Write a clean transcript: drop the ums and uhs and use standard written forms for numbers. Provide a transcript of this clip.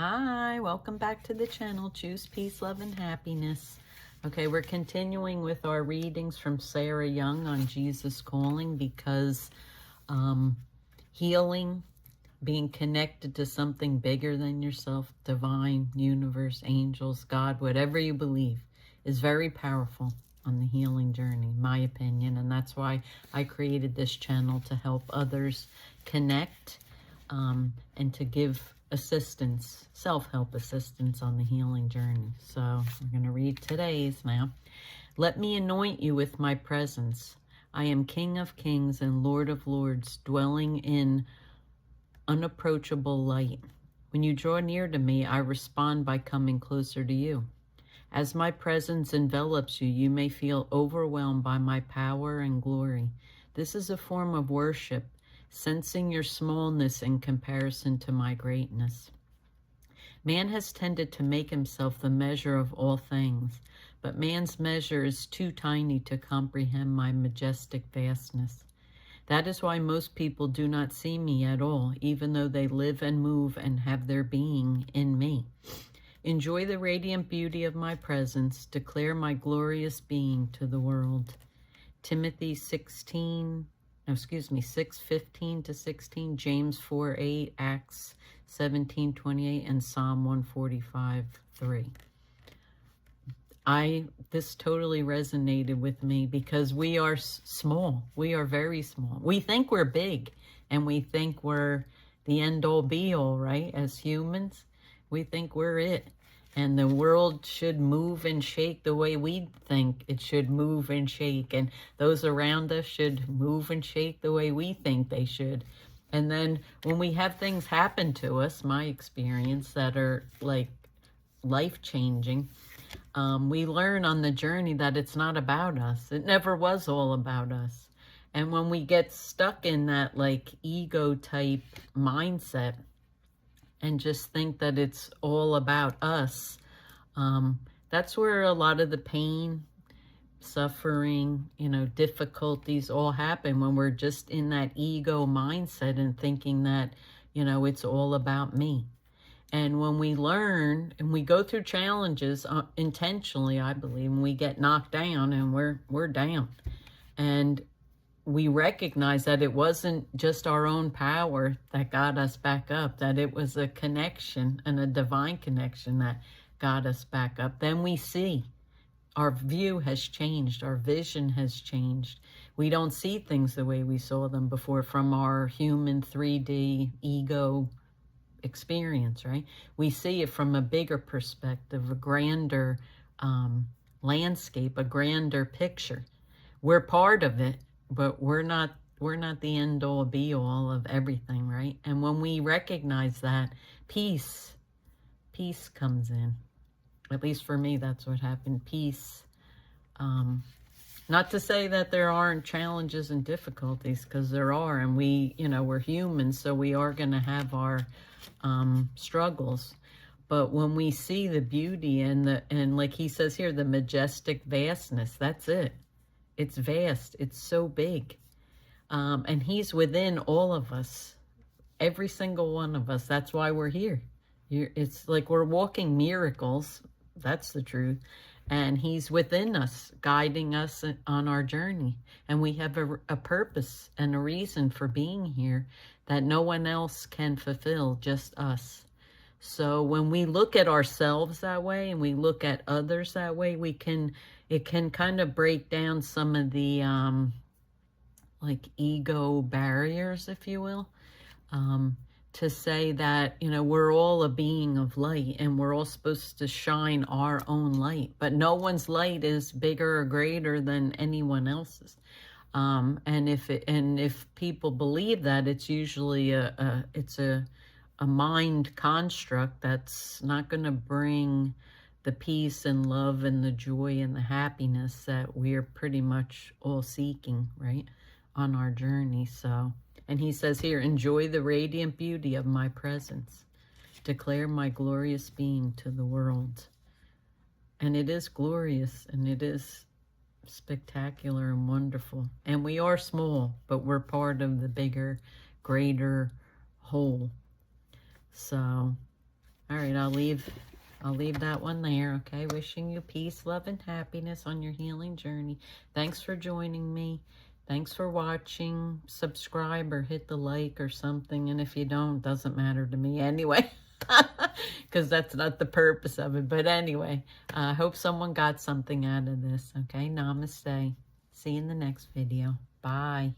Hi, welcome back to the channel. Choose peace, love, and happiness. Okay, we're continuing with our readings from Sarah Young on Jesus Calling because healing, being connected to something bigger than yourself, divine, universe, angels, God, whatever you believe, is very powerful on the healing journey, my opinion. And that's why I created this channel, to help others connect and to give assistance, self-help assistance on the healing journey. So we're going to read today's now. Let me anoint you with my presence. I am King of Kings and Lord of Lords, dwelling in unapproachable light. When you draw near to me, I respond by coming closer to you. As my presence envelops you, you may feel overwhelmed by my power and glory. This is a form of worship, sensing your smallness in comparison to my greatness. Man has tended to make himself the measure of all things, but man's measure is too tiny to comprehend my majestic vastness. That is why most people do not see me at all, even though they live and move and have their being in me. Enjoy the radiant beauty of my presence. Declare my glorious being to the world. Timothy 6:15-16, James 4:8, Acts 17:28, and Psalm 145:3. This totally resonated with me because we are small. We are very small. We think we're big and we think we're the end all be all, right? As humans, we think we're it. And the world should move and shake the way we think it should move and shake. And those around us should move and shake the way we think they should. And then when we have things happen to us, my experience, that are like life-changing, we learn on the journey that it's not about us. It never was all about us. And when we get stuck in that like ego type mindset and just think that it's all about us, that's where a lot of the pain, suffering, difficulties all happen, when we're just in that ego mindset and thinking that, it's all about me. And when we learn and we go through challenges intentionally, I believe, and we get knocked down and we're down, and we recognize that it wasn't just our own power that got us back up, that it was a connection and a divine connection that got us back up. Then we see our view has changed, our vision has changed. We don't see things the way we saw them before from our human 3D ego experience, right? We see it from a bigger perspective, a grander landscape, a grander picture. We're part of it, but we're not the end all be all of everything, right? And when we recognize that, peace comes in. At least for me, that's what happened. Peace. Not to say that there aren't challenges and difficulties, because there are, and we're humans, so we are going to have our struggles. But when we see the beauty and like he says here, the majestic vastness, that's it. It's vast. It's so big. And he's within all of us, every single one of us. That's why we're here. It's like we're walking miracles. That's the truth. And he's within us, guiding us on our journey. And we have a purpose and a reason for being here that no one else can fulfill, just us. So when we look at ourselves that way and we look at others that way, it can kind of break down some of the like ego barriers, if you will, to say that, we're all a being of light and we're all supposed to shine our own light, but no one's light is bigger or greater than anyone else's. And if people believe that, it's usually a mind construct that's not going to bring the peace and love and the joy and the happiness that we're pretty much all seeking, right, on our journey. So, and he says here, enjoy the radiant beauty of my presence. Declare my glorious being to the world. And it is glorious, and it is spectacular and wonderful. And we are small, but we're part of the bigger, greater whole. So All right, I'll leave that one there, okay? Wishing you peace, love, and happiness on your healing journey. Thanks for joining me. Thanks for watching. Subscribe or hit the like or something. And if you don't, doesn't matter to me anyway. Because that's not the purpose of it. But anyway, I hope someone got something out of this, okay? Namaste. See you in the next video. Bye.